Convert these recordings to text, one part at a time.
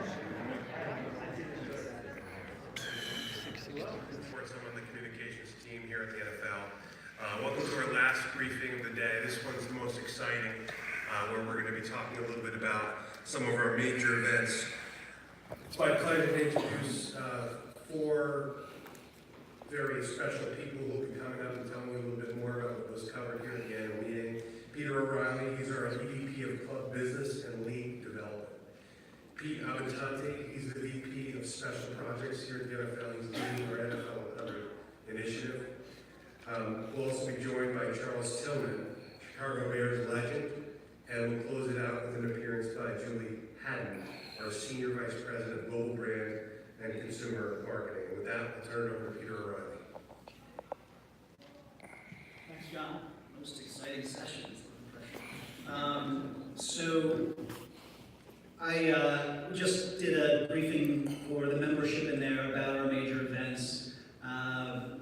For some of the communications team here at the NFL. Welcome to our last briefing of the day. This one's the most exciting, where we're going to be talking a little bit about some of our major events. It's my pleasure to introduce four very special people who will be coming up and telling you a little bit more about what was covered here at the annual meeting. Peter O'Reilly, he's our EVP of Club Business and League Development. Pete Abitante, he's the VP of Special Projects here at the NFL. He's leading our NFL 100 initiative. We'll also be joined by Charles Tillman, Chicago Bears legend, and we'll close it out with an appearance by Julie Haddon, our Senior Vice President of Global Brand and Consumer Marketing. And with that, I'll turn it over to Peter O'Reilly. Thanks, John. Most exciting sessions. So I just did a briefing for the membership in there about our major events.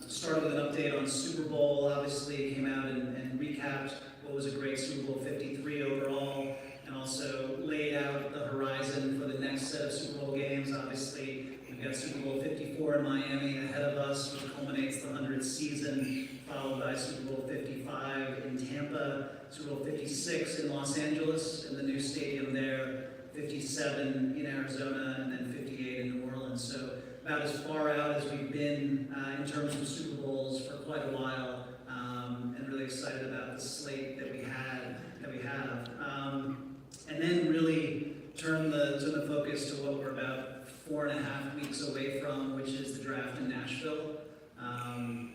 Started with an update on Super Bowl. Obviously, came out and recapped what was a great Super Bowl 53 overall, and also laid out the horizon for the next set of Super Bowl games. Obviously, we've got Super Bowl 54 in Miami ahead of us, which culminates the 100th season, followed by Super Bowl 55 in Tampa, Super Bowl 56 in Los Angeles, and the new stadium there, 57 in Arizona, and then 58 in New Orleans. So about as far out as we've been in terms of Super Bowls for quite a while, and really excited about the slate that we have. And then really turn the focus to what we're about 4.5 weeks away from, which is the draft in Nashville.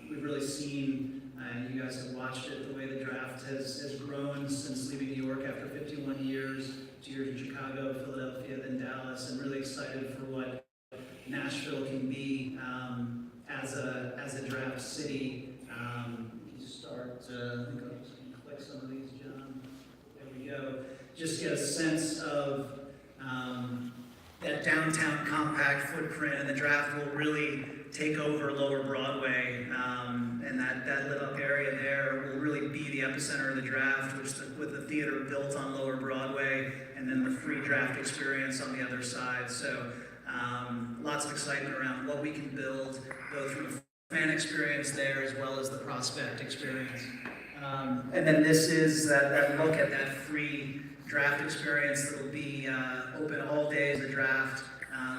We've really seen, and you guys have watched it, the way the draft has grown since leaving New York after 51 years, 2 years in Chicago, Philadelphia, then Dallas, and really excited for what Nashville can be as a draft city. You start, I think I'll just click some of these, John. There we go. Just get a sense of that downtown compact footprint, and the draft will really take over Lower Broadway, and that lit up area there will really be the epicenter of the draft, with the theater built on Lower Broadway, and then the free draft experience on the other side. So lots of excitement around what we can build, both from a fan experience there as well as the prospect experience. And then this is that look at that free draft experience that will be open all day as a draft.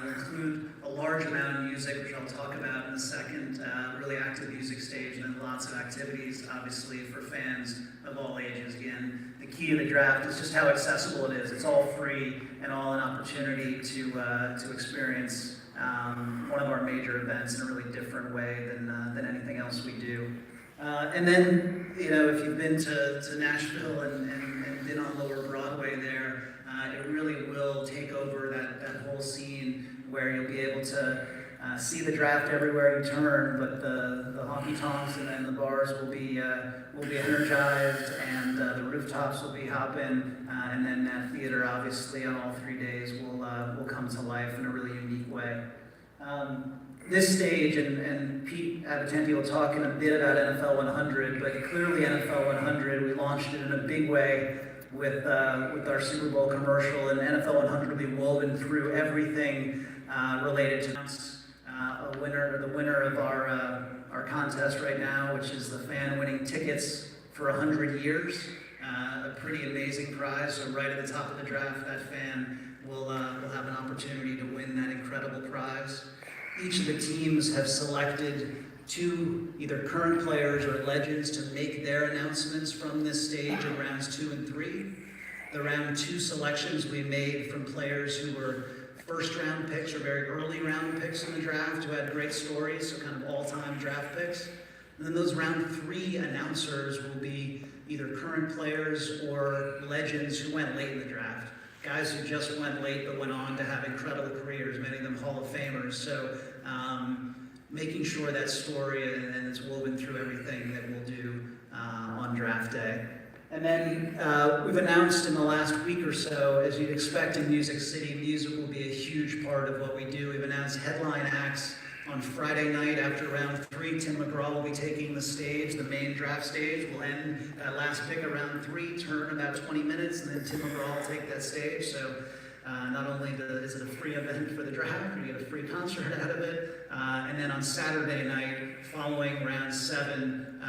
Will include a large amount of music, which I'll talk about in a second, really active music stage, and then lots of activities, obviously, for fans of all ages. Again, the key to the draft is just how accessible it is. It's all free and all an opportunity to experience one of our major events in a really different way than anything else we do. And then, if you've been to Nashville and been on Lower Broadway there, it really will take over that whole scene where you'll be able to see the draft everywhere you turn, but the honky tonks and then the bars will be energized, and the rooftops will be hopping, and then that theater, obviously, on all 3 days will come to life in a really unique way. This stage, and Pete Abitante will talk in a bit about NFL 100, but clearly NFL 100, we launched it in a big way with our Super Bowl commercial, and NFL 100 will be woven through everything related to the winner of our contest right now, which is the fan winning tickets for 100 years. A pretty amazing prize. So right at the top of the draft, that fan will have an opportunity to win that incredible prize. Each of the teams have selected 2 either current players or legends to make their announcements from this stage in rounds 2 and 3. The round 2 selections we made from players who were first round picks or very early round picks in the draft who had great stories, so kind of all-time draft picks. And then those round 3 announcers will be either current players or legends who went late in the draft. Guys who just went late but went on to have incredible careers, many of them Hall of Famers. So making sure that story and it's woven through everything that we'll do on draft day. And then we've announced in the last week or so, as you'd expect in Music City, music will be a huge part of what we do. We've announced headline acts on Friday night after round 3. Tim McGraw will be taking the stage, the main draft stage. We'll end that last pick at round 3, turn about 20 minutes, and then Tim McGraw will take that stage. So Not only is it a free event for the draft, you get a free concert out of it, and then on Saturday night, following round 7,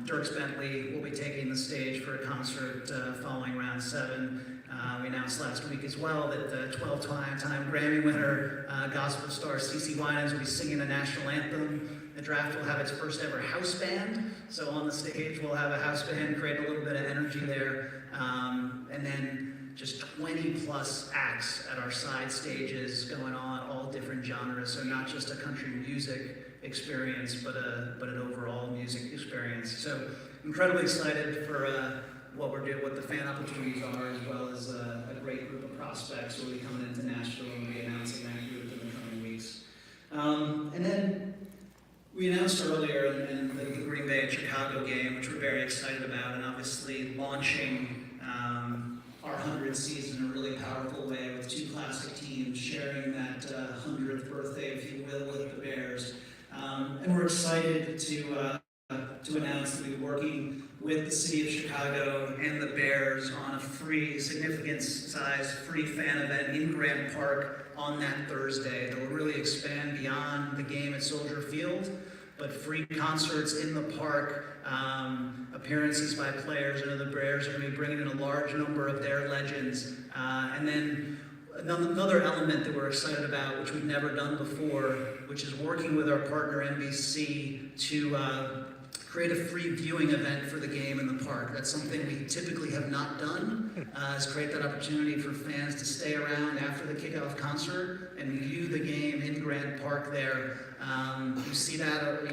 Dierks Bentley will be taking the stage for a concert following round 7. We announced last week as well that the 12-time Grammy winner, gospel star CeCe Winans will be singing the national anthem. The draft will have its first ever house band, so on the stage we'll have a house band, create a little bit of energy there, and then just 20 plus acts at our side stages going on, all different genres, so not just a country music experience, but an overall music experience. So incredibly excited for what we're doing, what the fan opportunities are, as well as a great group of prospects who will be coming into Nashville and we'll be announcing that group in the coming weeks. And then we announced earlier in the Green Bay and Chicago game, which we're very excited about, and obviously launching our 100th season in a really powerful way with 2 classic teams sharing that 100th birthday, if you will, with the Bears. And we're excited to announce that we'll be working with the city of Chicago and the Bears on a free, significant size free fan event in Grant Park on that Thursday that will really expand beyond the game at Soldier Field, but free concerts in the park, appearances by players. I know the Bears are going to be bringing in a large number of their legends, and then another element that we're excited about, which we've never done before, which is working with our partner NBC to create a free viewing event for the game in the park. That's something we typically have not done, is create that opportunity for fans to stay around after the kickoff concert and view the game in Grant Park there. You see that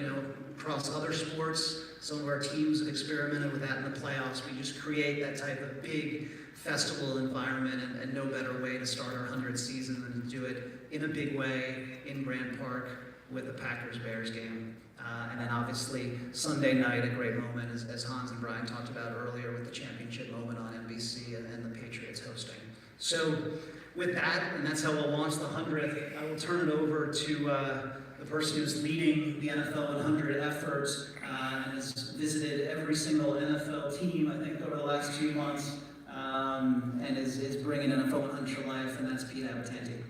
across other sports. Some of our teams have experimented with that in the playoffs. We just create that type of big festival environment, and no better way to start our 100th season than to do it in a big way in Grant Park with the Packers-Bears game. And then obviously Sunday night, a great moment, as Hans and Brian talked about earlier, with the championship moment on NBC and the Patriots hosting. So with that, and that's how we'll launch the 100th, I will turn it over to the person who's leading the NFL 100 efforts and has visited every single NFL team, I think, over the last 2 months, and is bringing NFL 100 to life, and that's Pete Abatanti.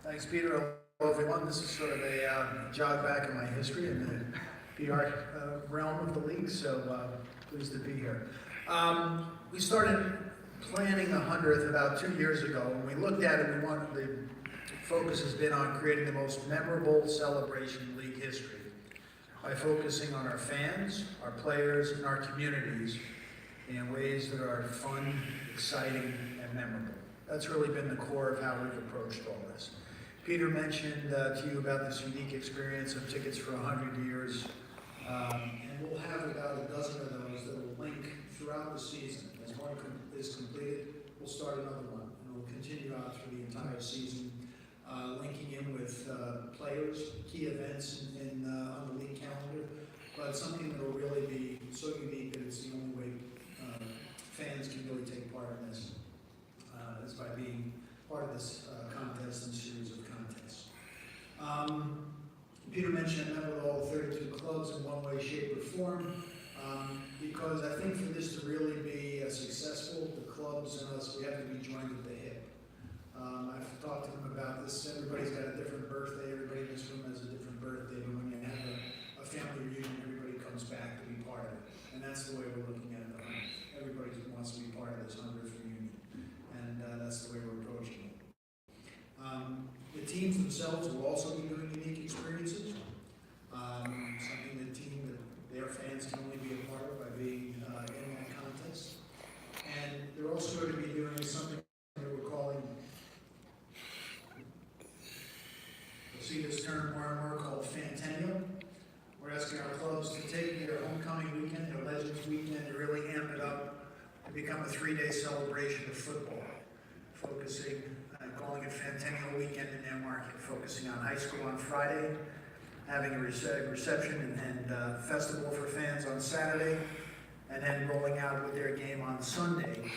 Thanks, Peter. Hello, everyone. This is sort of a jog back in my history in the PR realm of the league, so pleased to be here. We started planning the 100th about 2 years ago. When we looked at it, the focus has been on creating the most memorable celebration in league history by focusing on our fans, our players, and our communities in ways that are fun, exciting, and memorable. That's really been the core of how we've approached all this. Peter mentioned to you about this unique experience of Tickets for 100 Years, and we'll have about a dozen of those that will link throughout the season. As one is completed, we'll start another one, and we'll continue out through the entire season, linking in with players, key events on the league calendar, but something that will really be so unique that it's the only way fans can really take part in this, is by being part of this contest and series of contests. Peter mentioned I met with all 32 clubs in one way, shape, or form, because I think for this to really be successful, the clubs and us, we have to be joined at the hip. I've talked to them about this. Everybody's got a different birthday. Everybody in this room has a different birthday, but when you have a family reunion, everybody comes back to be part of it. And that's the way we're looking at the 100th. Everybody wants to be part of this 100th reunion, and that's the way we're approaching it. The teams themselves will also be doing unique experiences, something that their fans can only be a part of by being in that contest. And they're also going to be doing something that we're calling, you'll see this term more and more, called Fantennial. We're asking our clubs to take their homecoming weekend, their Legends weekend, to really amp it up to become a 3-day celebration of football, focusing, calling it Fantennial Weekend in their market, focusing on high school on Friday, having a reception and festival for fans on Saturday, and then rolling out with their game on Sunday,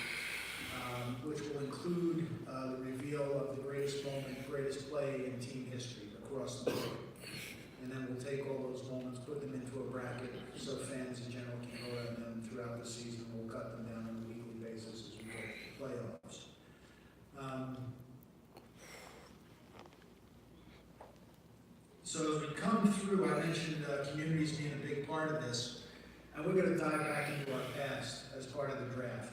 which will include the reveal of the greatest moment, greatest play in team history across the board. And then we'll take all those moments, put them into a bracket, so fans in general can vote on them throughout the season. We'll cut come through, I mentioned communities being a big part of this, and we're going to dive back into our past as part of the draft.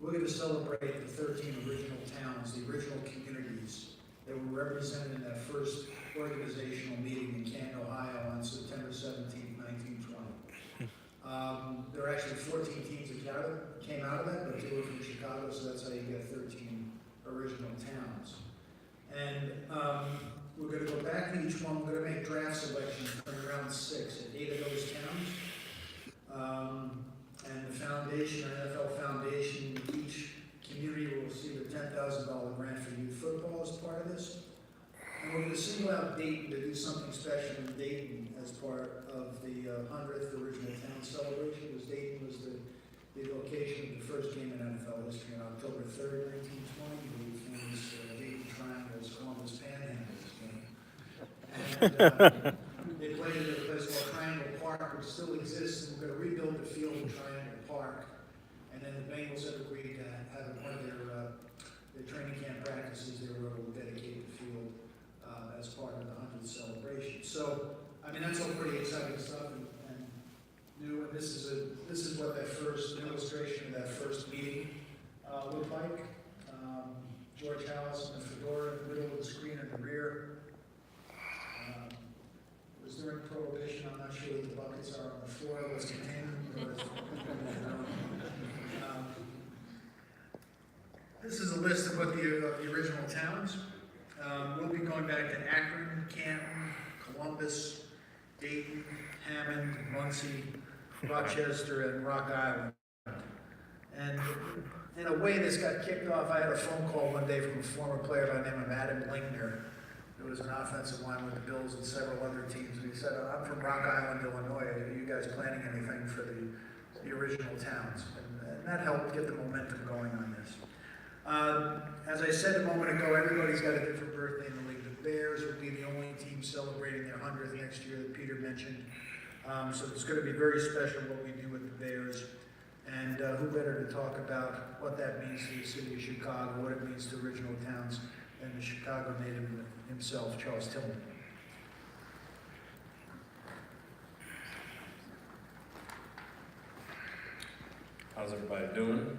We're going to celebrate the 13 original towns, the original communities that were represented in that first organizational meeting in Canton, Ohio on September 17, 1920. There are actually 14 teams that came out of that, but 2 were from Chicago, so that's how you get 13 original towns. And we're going to go back to each one. We're going to make draft selections from around 6 at 8 of those towns. And the foundation, our NFL Foundation, each community will receive a $10,000 grant for youth football as part of this. And we're going to single out Dayton to do something special in Dayton as part of the 100th original town celebration, because Dayton was the location of the first game in NFL history on October 3rd, 1920, the famous Dayton Triangles, Columbus Panhandles game. And they played at a place called Triangle Park, which still exists, and we're going to rebuild the field in Triangle Park. And then the Bengals have agreed to have one of their training camp practices. They were able to dedicate the field as part of the 100th celebration. So, I mean, that's all pretty exciting stuff and new. And this is what that first illustration of that first meeting looked like. George House and the fedora in the middle of the screen in the rear. It was during Prohibition. I'm not sure what the buckets are on the floor. Was it in? This is a list of what the original towns. We'll be going back to Akron, Canton, Columbus, Dayton, Hammond, Muncie, Rochester, and Rock Island. And in a way, this got kicked off. I had a phone call one day from a former player by the name of Adam Lingner, who was an offensive line with the Bills and several other teams. And he said, "I'm from Rock Island, Illinois. Are you guys planning anything for the original towns?" And that helped get the momentum going on this. As I said a moment ago, everybody's got a different birthday in the league. The Bears will be the only team celebrating their 100th next year that Peter mentioned. So it's going to be very special what we do with the Bears. And who better to talk about what that means to the city of Chicago, what it means to original towns, than the Chicago native himself, Charles Tillman. How's everybody doing?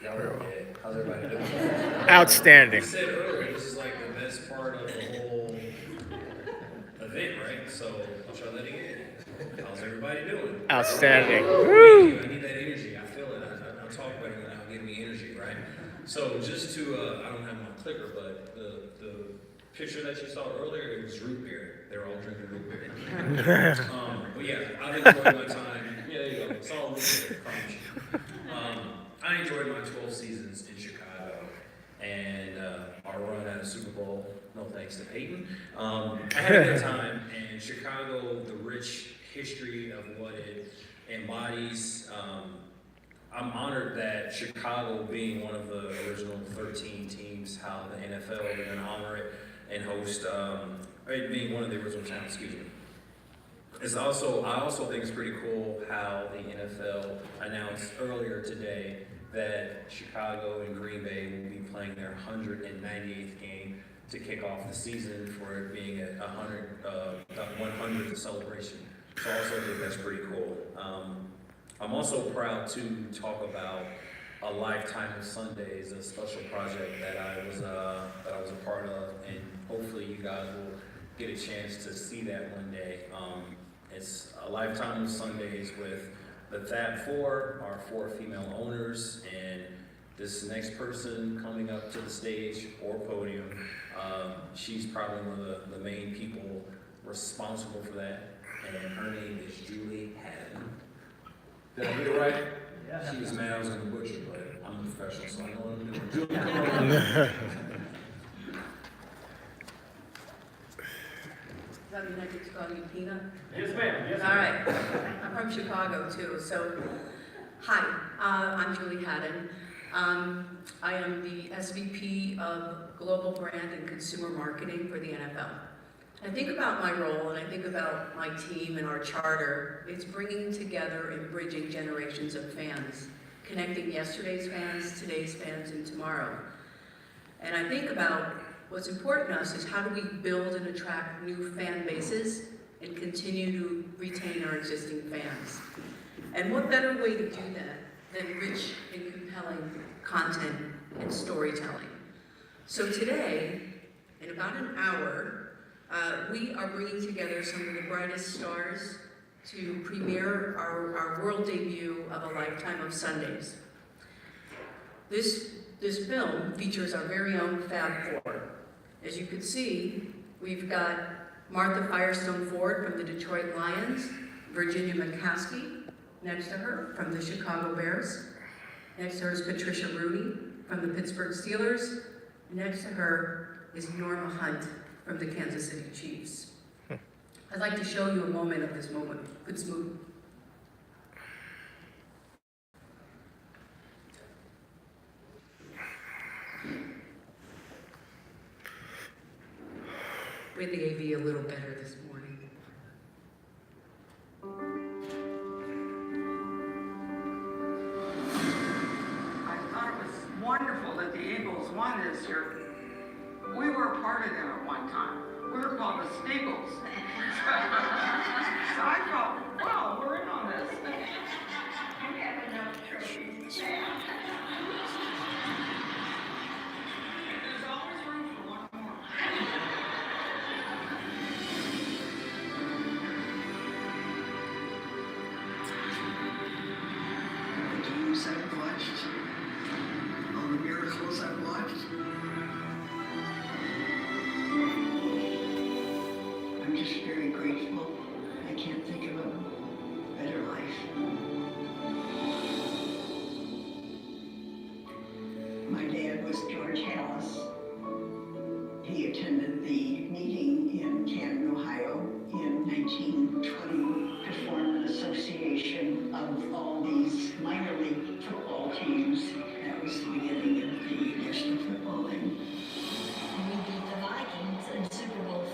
How's everybody doing? Outstanding. You said earlier, this is like the best part of the whole event, right? So I'll try that again. How's everybody doing? Outstanding. Woo! I need that energy. I feel it. I talk better when I give me energy, right? So just to, I don't have my clicker, but the picture that you saw earlier, it was root beer. They were all drinking root beer. But yeah, I've enjoyed my time. Yeah, there you go. It's all root beer, I promise you. I enjoyed my 12 seasons in Chicago and our run at a Super Bowl. No thanks to Peyton. I had a good time, and Chicago, the rich history of what it embodies. I'm honored that Chicago, being one of the original 13 teams, how the NFL are going to honor it and host it being one of the original towns. Excuse me. I also think it's pretty cool how the NFL announced earlier today that Chicago and Green Bay will be playing their 198th game to kick off the season, for it being a 100th celebration. So I also think that's pretty cool. I'm also proud to talk about a Lifetime of Sundays, a special project that I was a part of, and hopefully you guys will get a chance to see that one day. It's a Lifetime of Sundays with the Fab Four, our 4 female owners, and this next person coming up to the stage or podium, she's probably one of the main people responsible for that, and her name is Julie Haddon. Did I get it right? Yeah. She was mad I was going to butcher, but I'm a professional, so I know what I'm doing. Julie, come on. Does that mean I get to call you Tina? Yes, ma'am. Yes, All right. I'm from Chicago, too. So, hi, I'm Julie Haddon. I am the SVP of Global Brand and Consumer Marketing for the NFL. I think about my role, and I think about my team and our charter. It's bringing together and bridging generations of fans, connecting yesterday's fans, today's fans, and tomorrow. And I think about what's important to us is how do we build and attract new fan bases and continue to retain our existing fans? And what better way to do that than rich and compelling content and storytelling? So today, in about an hour, we are bringing together some of the brightest stars to premiere our world debut of A Lifetime of Sundays. This film features our very own Fab Four. As you can see, we've got Martha Firestone Ford from the Detroit Lions, Virginia McCaskey next to her from the Chicago Bears. Next to her is Patricia Rooney from the Pittsburgh Steelers. Next to her is Norma Hunt from the Kansas City Chiefs. I'd like to show you a moment of this movie. We had the AV a little better this morning. I thought it was wonderful that the Eagles won this year. We were a part of them at one time. We were called the Steagles. So I thought, wow, we're in on this. We have enough trophies. There's always room for one more. The games I've watched, all the miracles I've watched. I'm just very grateful. I can't think of a better life. My dad was George Hallis. He attended the meeting in Canton, Ohio in 1920 to form an association of all these minor league football teams. That was the beginning of the National Football League. We beat the Vikings in Super Bowl IV.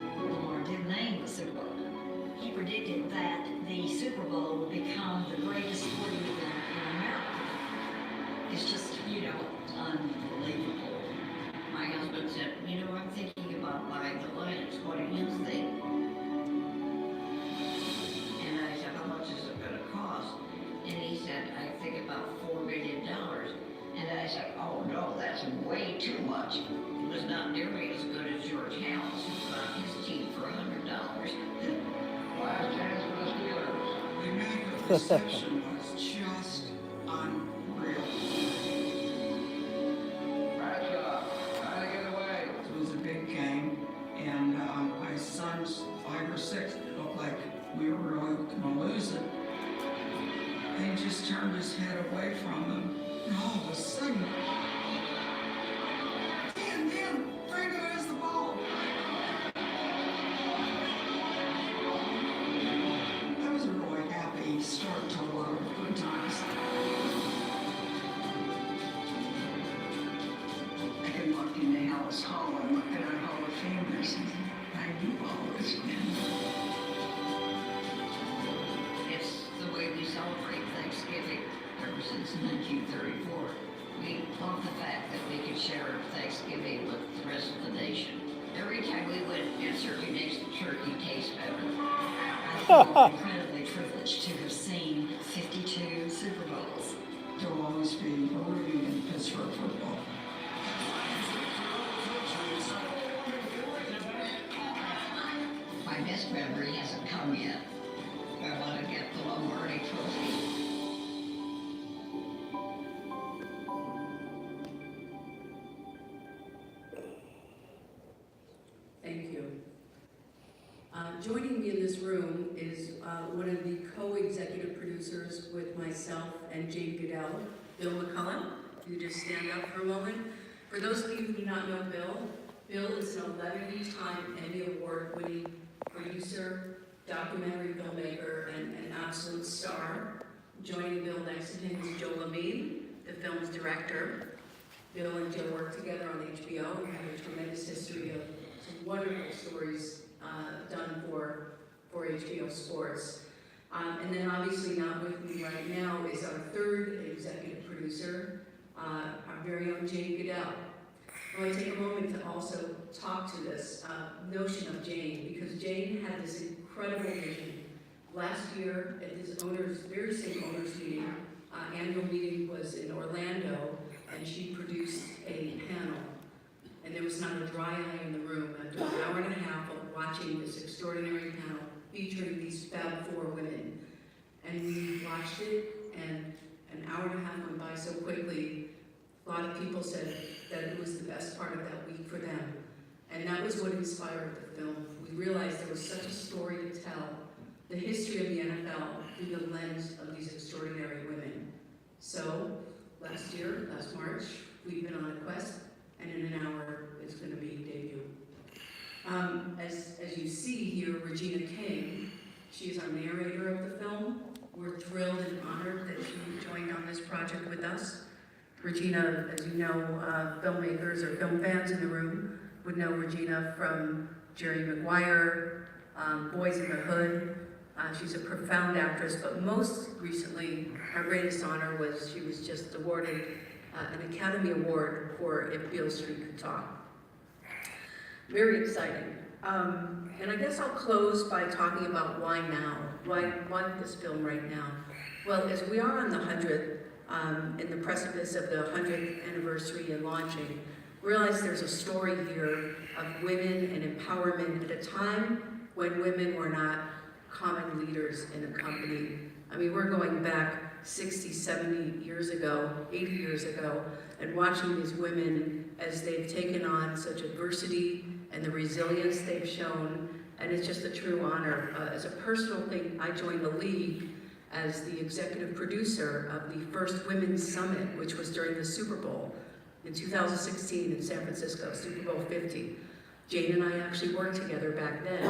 Lamar did name the Super Bowl. He predicted that the Super Bowl would become the greatest sporting event in America. It's just, unbelievable. My husband said, I'm thinking about buying the Lions. What do you think? And I said, how much is it going to cost? And he said, I think about $4 million. And I said, oh no, that's way too much. It was not nearly as good as George Hallis, who bought his team for $100. Last chance for the Steelers. The media reception was just unreal. Right up, trying to get away. It was a big game, and my son's 5 or 6 looked like we were really gonna lose it. He just turned his head away from them, and all of a sudden, Dan, Franco has the ball. That was a really happy start to a lot of good times. I can walk into Hallis Hall and look at our Hall of Famers, and I knew all this men. It's the way we celebrate Thanksgiving ever since 1934. We love the fact that we can share Thanksgiving with the rest of the nation. Every time we win, it certainly makes the turkey taste better. I feel incredibly privileged to have seen 52 Super Bowls. There'll always be a rooting in Pittsburgh football. My best memory hasn't come yet. I want to get the Lombardi Trophy. Thank you. Joining me in this room is one of the co-executive producers with myself and Jane Goodell, Bill McCullough. If you just stand up for a moment. For those of you who do not know Bill is an 11-time Emmy Award-winning producer, documentary filmmaker, and an absolute star. Joining Bill next to him is Joe Lamine, the film's director. Bill and Joe worked together on HBO and have a tremendous history of some wonderful stories done for HBO Sports. And then obviously not with me right now is our third executive producer, our very own Jane Goodell. I want to take a moment to also talk to this notion of Jane, because Jane had this incredible vision. Last year, at this very same owners meeting, annual meeting was in Orlando, and she produced a panel. And there was not a dry eye in the room. After an hour and a half of watching this extraordinary panel featuring these Fab Four women. And we watched it, and an hour and a half went by so quickly. A lot of people said that it was the best part of that week for them. And that was what inspired the film. We realized there was such a story to tell, the history of the NFL through the lens of these extraordinary women. So, last March, we've been on a quest, and in an hour, it's going to be debut. As you see here, Regina King, she is our narrator of the film. We're thrilled and honored that she joined on this project with us. Regina, as you know, filmmakers or film fans in the room would know Regina from Jerry Maguire, Boys in the Hood. She's a profound actress, but most recently, our greatest honor was she was just awarded an Academy Award for If Beale Street Could Talk. Very exciting. And I guess I'll close by talking about why now? Why this film right now? Well, as we are on the 100th, in the precipice of the 100th anniversary and launching, realize there's a story here of women and empowerment at a time when women were not common leaders in a company. I mean, we're going back 60, 70 years ago, 80 years ago, and watching these women as they've taken on such adversity and the resilience they've shown, and it's just a true honor. As a personal thing, I joined the league as the executive producer of the first Women's Summit, which was during the Super Bowl in 2016 in San Francisco, Super Bowl 50. Jane and I actually worked together back then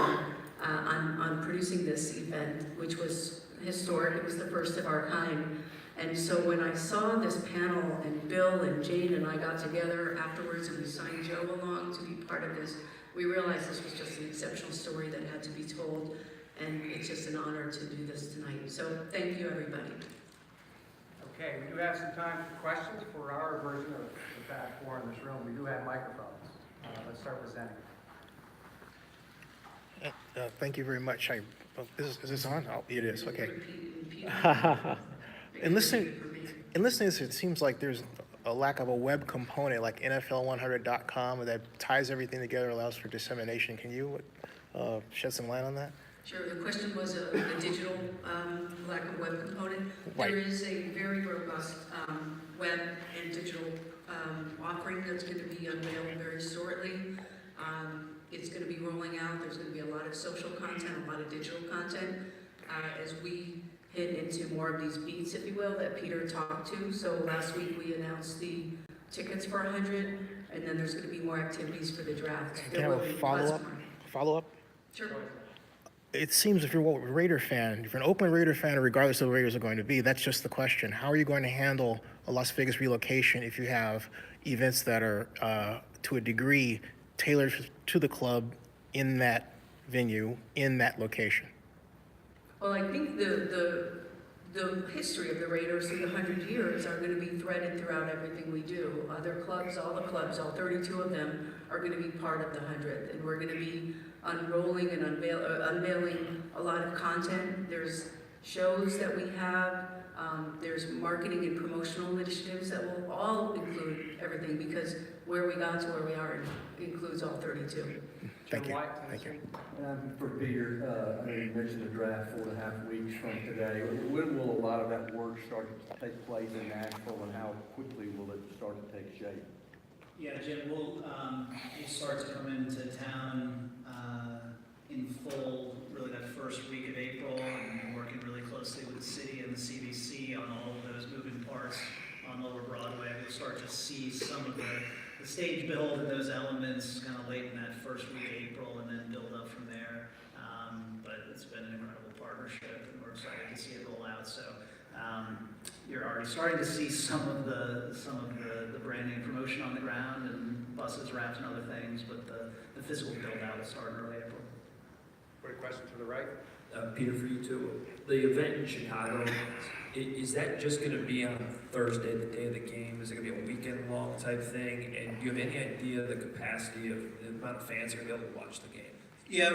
on producing this event, which was historic. It was the first of our kind. And so when I saw this panel, and Bill and Jane and I got together afterwards, and we signed Joe along to be part of this, we realized this was just an exceptional story that had to be told, and it's just an honor to do this tonight. So thank you, everybody. Okay, we do have some time for questions for our version of the Fab Four in this room. We do have microphones. Let's start with Zenny. Thank you very much. Is this on? Oh, it is. Okay. In listening to this, it seems like there's a lack of a web component like NFL100.com that ties everything together, allows for dissemination. Can you shed some light on that? Sure. The question was a digital lack of web component. Right. There is a very robust web and digital offering that's going to be unveiled very shortly. It's going to be rolling out. There's going to be a lot of social content, a lot of digital content as we hit into more of these beats, if you will, that Peter talked to. So last week we announced the tickets for 100, and then there's going to be more activities for the draft. Can I have a follow-up? Follow-up? Sure. It seems if you're a Raider fan, if you're an Oakland Raider fan, regardless of where the Raiders are going to be, that's just the question. How are you going to handle a Las Vegas relocation if you have events that are, to a degree, tailored to the club in that venue, in that location? Well, I think the history of the Raiders through the 100 years are going to be threaded throughout everything we do. Other clubs, all 32 of them, are going to be part of the 100th, and we're going to be unrolling and unveiling a lot of content. There's shows that we have. There's marketing and promotional initiatives that will all include everything, because where we got to where we are includes all 32. Thank you. White, Thank you. For Peter, I know you mentioned the draft 4.5 weeks from today. When will a lot of that work start to take place in Nashville, and how quickly will it start to take shape? Yeah, Jim, we'll start to come into town in full, really that first week of April, and we're working really closely with the city and the CBC on all of those moving parts on Lower Broadway. We'll start to see some of the stage build and those elements kind of late in that first week of April, and then build up from there. But it's been an incredible partnership, and we're excited to see it roll out. So you're already starting to see some of the branding and promotion on the ground, and buses, wraps, and other things. But the physical build out will start in early April. Put a question to the right. Peter, for you too. The event in Chicago, is that just going to be on Thursday, the day of the game? Is it going to be a weekend-long type thing? And do you have any idea the capacity of the amount of fans who are going to be able to watch the game? Yeah,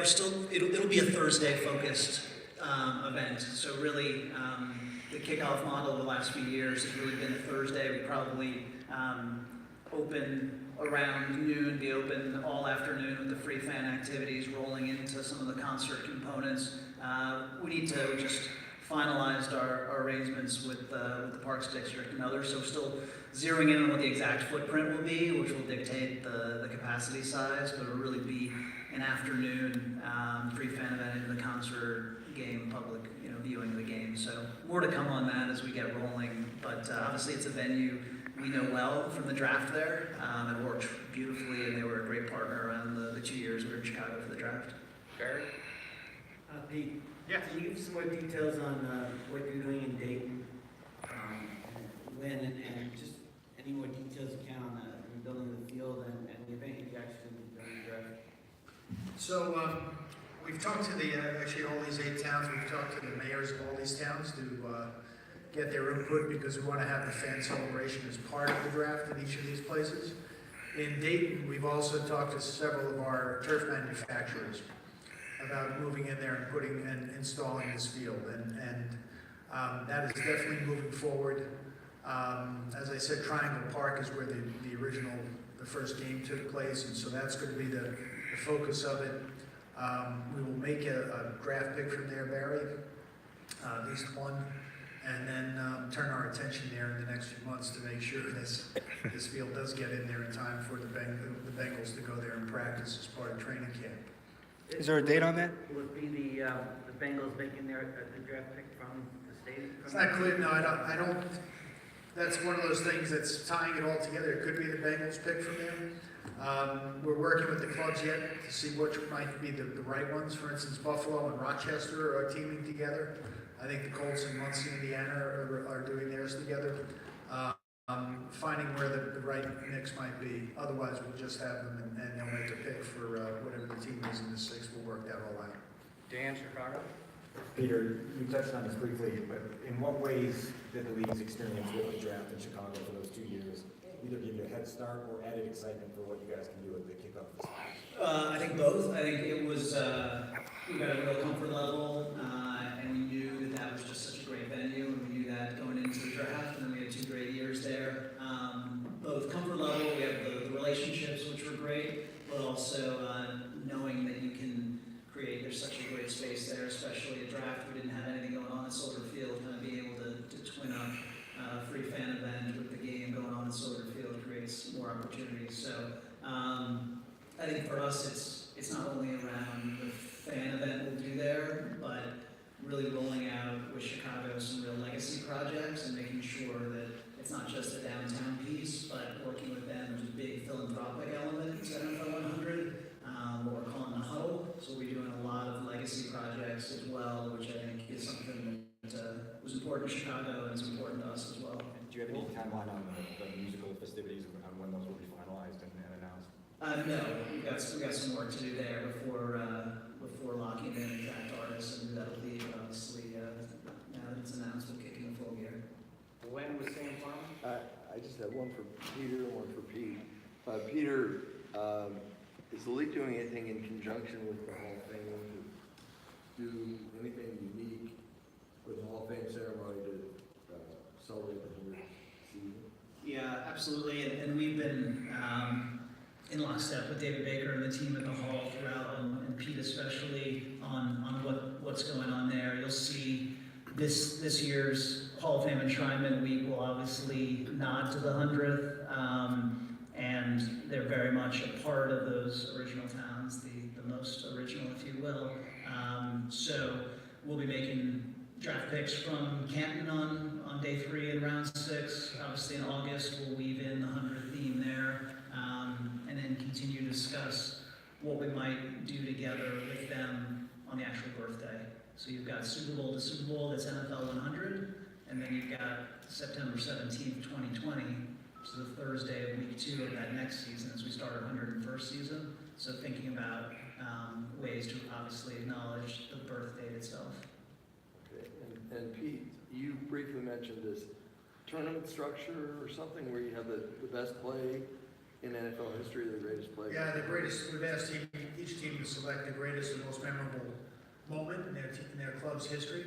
it'll be a Thursday-focused event. So really, the kickoff model the last few years has really been a Thursday. We probably open around noon, be open all afternoon with the free fan activities rolling into some of the concert components. We need to just finalize our arrangements with the Parks District and others, so we're still zeroing in on what the exact footprint will be, which will dictate the capacity size, but it'll really be an afternoon free fan event into the concert game, public viewing of the game. So more to come on that as we get rolling, but obviously it's a venue we know well from the draft there. It worked beautifully, and they were a great partner around the 2 years we were in Chicago for the draft. Barry? Pete, Yes. can you give some more details on what you're doing in Dayton? And when, and just any more details you can on the building of the field and the event you actually during the draft? So, we've talked to actually all these 8 towns, we've talked to the mayors of all these towns to get their input, because we want to have the fan celebration as part of the draft in each of these places. In Dayton, we've also talked to several of our turf manufacturers about moving in there and putting and installing this field, and that is definitely moving forward. As I said, Triangle Park is where the first game took place, and so that's going to be the focus of it. We will make a draft pick from there, Barry, at least one, and then turn our attention there in the next few months to make sure this field does get in there in time for the Bengals to go there and practice as part of training camp. Is there a date on that? Will it be the Bengals making the draft pick from the state? It's not clear, no, I don't, that's one of those things that's tying it all together. It could be the Bengals pick from there. We're working with the clubs yet to see which might be the right ones. For instance, Buffalo and Rochester are teaming together. I think the Colts and Muncie, Indiana are doing theirs together. Finding where the right mix might be. Otherwise, we'll just have them and they'll make a pick for whatever the team is in the 6. We'll work that all out. Dan, Chicago? Peter, you touched on this briefly, but in what ways did the league's experience with the draft in Chicago for those 2 years either give you a head start or added excitement for what you guys can do at the kickoff? I think both. I think it was, we got a real comfort level, and we knew that was just such a great venue, and we knew that going into the draft, and then we had 2 great years there. Both comfort level, we have the relationships, which were great, but also knowing that you can create, there's such a great space there, especially a draft. We didn't have anything going on at Soldier Field, kind of being able to twin up a free fan event with the game going on at Soldier Field creates more opportunities. So I think for us, it's not only around the fan event we'll do there, but really rolling out with Chicago some real legacy projects and making sure that it's not just a downtown piece, but working with them. There's a big philanthropic element to NFL 100, what we're calling the huddle. So we're doing a lot of legacy projects as well, which I think is something that was important to Chicago and is important to us as well. Do you have any timeline on the musical festivities, on when those will be finalized and announced? No, we got some work to do there before locking in exact artists, and that'll be obviously now that it's announced, we'll kick in full gear. When was Sam Farmer? I just have one for Peter and one for Pete. Peter, is the league doing anything in conjunction with the Hall of Fame to do anything unique with the Hall of Fame ceremony to celebrate the 100th season? Yeah, absolutely, and we've been in lockstep with David Baker and the team at the Hall throughout, and Pete especially, on what's going on there. You'll see this year's Hall of Fame Enshrinement Week will obviously nod to the 100th, and they're very much a part of those original towns, the most original, if you will. So we'll be making draft picks from Canton on day 3 and round 6. Obviously in August, we'll weave in the 100th theme there, and then continue to discuss what we might do together with them on the actual birthday. So you've got Super Bowl to Super Bowl, that's NFL 100, and then you've got September 17th, 2020, so the Thursday of week 2 of that next season as we start our 101st season. So thinking about ways to obviously acknowledge the birth date itself. Okay, and Pete, you briefly mentioned this tournament structure or something where you have the best play in NFL history, the greatest play? Yeah, the greatest, we've asked each team to select the greatest and most memorable moment in their club's history.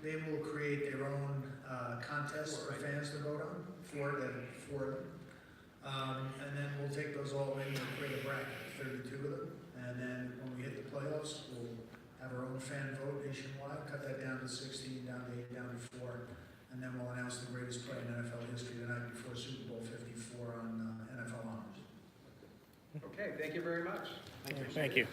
They will create their own contest for fans to vote on for them. And then we'll take those all in and create a bracket, 32 of them. And then when we hit the playoffs, we'll have our own fan vote nationwide, cut that down to 16, down to 8, down to 4. And then we'll announce the greatest play in NFL history the night before Super Bowl 54 on NFL Honors. Okay, thank you very much. Thank you.